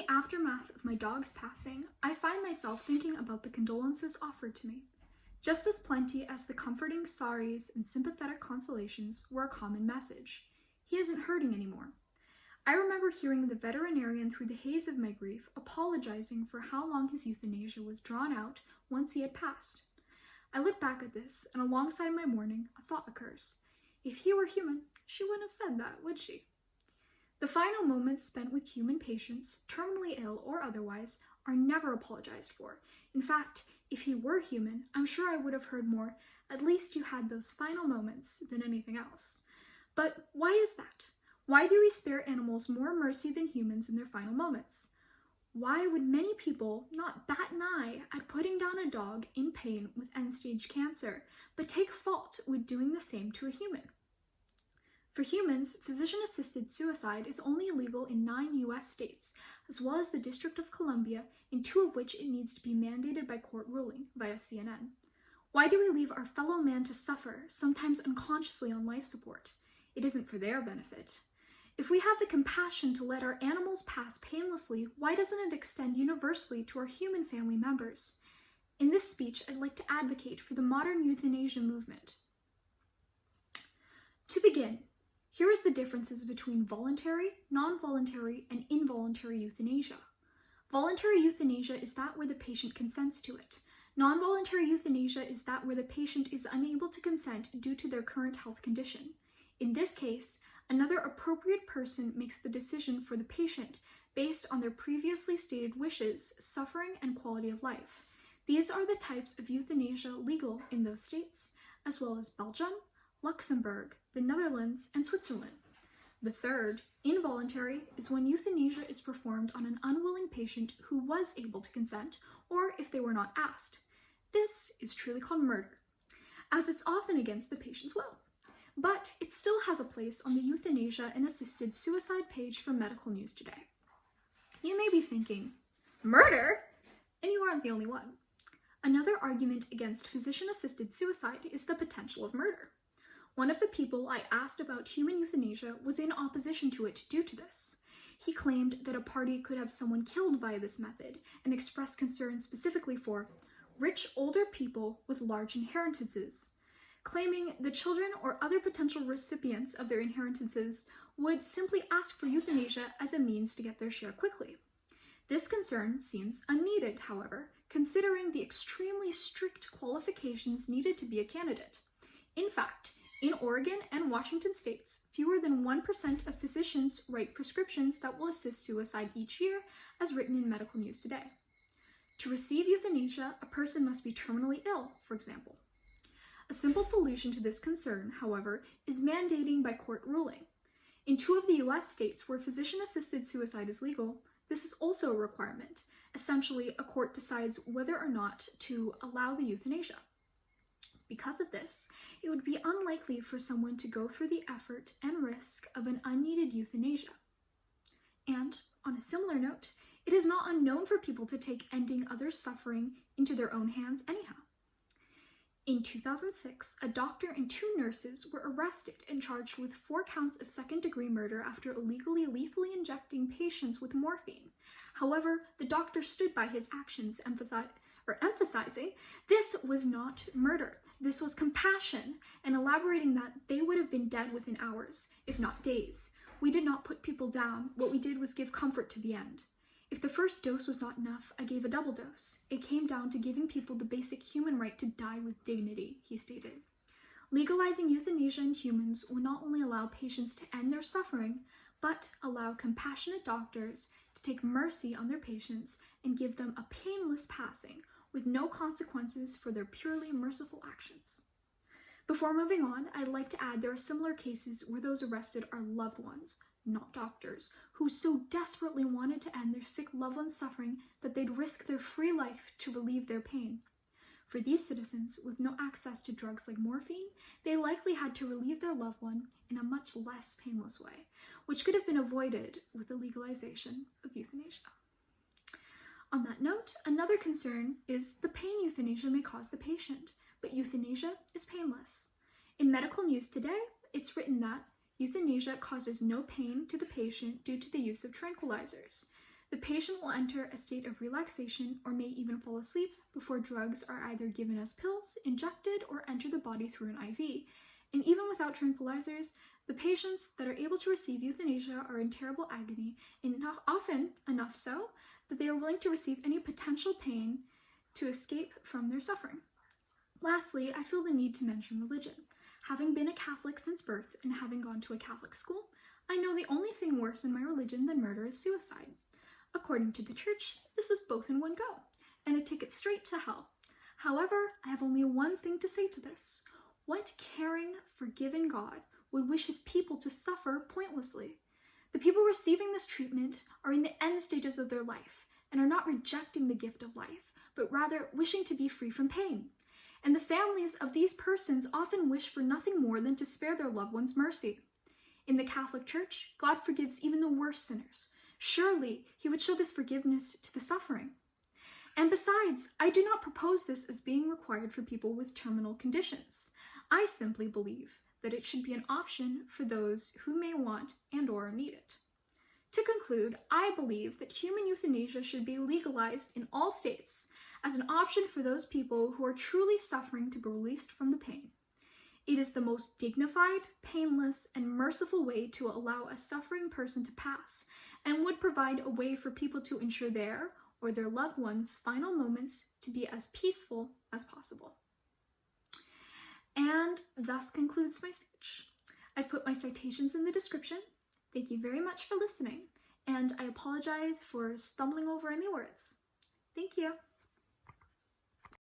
the aftermath of my dog's passing, I find myself thinking about the condolences offered to me. Just as plenty as the comforting sorries and sympathetic consolations were a common message. He isn't hurting anymore. I remember hearing the veterinarian through the haze of my grief apologizing for how long his euthanasia was drawn out once he had passed. I look back at this, and alongside my mourning, a thought occurs. If he were human, she wouldn't have said that, would she? The final moments spent with human patients, terminally ill or otherwise, are never apologized for. In fact, if he were human, I'm sure I would have heard more, "At least you had those final moments," than anything else. But why is that? Why do we spare animals more mercy than humans in their final moments? Why would many people not bat an eye at putting down a dog in pain with end-stage cancer, but take fault with doing the same to a human? For humans, physician-assisted suicide is only illegal in 9 US states, as well as the District of Columbia, in 2 of which it needs to be mandated by court ruling, via CNN. Why do we leave our fellow man to suffer, sometimes unconsciously on life support? It isn't for their benefit. If we have the compassion to let our animals pass painlessly, why doesn't it extend universally to our human family members? In this speech, I'd like to advocate for the modern euthanasia movement. To begin, here is the differences between voluntary, non-voluntary, and involuntary euthanasia. Voluntary euthanasia is that where the patient consents to it. Non-voluntary euthanasia is that where the patient is unable to consent due to their current health condition. In this case, another appropriate person makes the decision for the patient based on their previously stated wishes, suffering, and quality of life. These are the types of euthanasia legal in those states, as well as Belgium, Luxembourg, the Netherlands, and Switzerland. The third, involuntary, is when euthanasia is performed on an unwilling patient who was able to consent, or if they were not asked. This is truly called murder, as it's often against the patient's will. But it still has a place on the Euthanasia and Assisted Suicide page for Medical News Today. You may be thinking, murder? And you aren't the only one. Another argument against physician-assisted suicide is the potential of murder. One of the people I asked about human euthanasia was in opposition to it due to this. He claimed that a party could have someone killed via this method and expressed concern specifically for rich older people with large inheritances, claiming the children or other potential recipients of their inheritances would simply ask for euthanasia as a means to get their share quickly. This concern seems unneeded, however, considering the extremely strict qualifications needed to be a candidate. In fact, in Oregon and Washington states, fewer than 1% of physicians write prescriptions that will assist suicide each year, as written in Medical News Today. To receive euthanasia, a person must be terminally ill, for example. A simple solution to this concern, however, is mandating by court ruling. In 2 of the US states where physician-assisted suicide is legal, this is also a requirement. Essentially, a court decides whether or not to allow the euthanasia. Because of this, it would be unlikely for someone to go through the effort and risk of an unneeded euthanasia. And, on a similar note, it is not unknown for people to take ending others' suffering into their own hands anyhow. In 2006, a doctor and 2 nurses were arrested and charged with 4 counts of second-degree murder after illegally lethally injecting patients with morphine. However, the doctor stood by his actions, emphasizing this was not murder. This was compassion, and elaborating that they would have been dead within hours, if not days. We did not put people down. What we did was give comfort to the end. If the first dose was not enough, I gave a double dose. It came down to giving people the basic human right to die with dignity, he stated. Legalizing euthanasia in humans will not only allow patients to end their suffering, but allow compassionate doctors to take mercy on their patients and give them a painless passing with no consequences for their purely merciful actions. Before moving on, I'd like to add there are similar cases where those arrested are loved ones, not doctors, who so desperately wanted to end their sick loved one's suffering that they'd risk their free life to relieve their pain. For these citizens, with no access to drugs like morphine, they likely had to relieve their loved one in a much less painless way, which could have been avoided with the legalization of euthanasia. On that note, another concern is the pain euthanasia may cause the patient, but euthanasia is painless. In Medical News Today, it's written that euthanasia causes no pain to the patient due to the use of tranquilizers. The patient will enter a state of relaxation or may even fall asleep before drugs are either given as pills, injected, or enter the body through an IV. And even without tranquilizers, the patients that are able to receive euthanasia are in terrible agony, and often enough so that they are willing to receive any potential pain to escape from their suffering. Lastly, I feel the need to mention religion. Having been a Catholic since birth and having gone to a Catholic school, I know the only thing worse in my religion than murder is suicide. According to the church, this is both in one go, and a ticket straight to hell. However, I have only one thing to say to this. What caring, forgiving God would wish his people to suffer pointlessly? The people receiving this treatment are in the end stages of their life and are not rejecting the gift of life, but rather wishing to be free from pain. And the families of these persons often wish for nothing more than to spare their loved ones mercy. In the Catholic Church, God forgives even the worst sinners. Surely he would show this forgiveness to the suffering. And besides, I do not propose this as being required for people with terminal conditions. I simply believe that it should be an option for those who may want and/or need it. To conclude, I believe that human euthanasia should be legalized in all states as an option for those people who are truly suffering to be released from the pain. It is the most dignified, painless, and merciful way to allow a suffering person to pass, and would provide a way for people to ensure their or their loved ones' final moments to be as peaceful as possible. And thus concludes my speech. I've put my citations in the description. Thank you very much for listening, and I apologize for stumbling over any words. Thank you.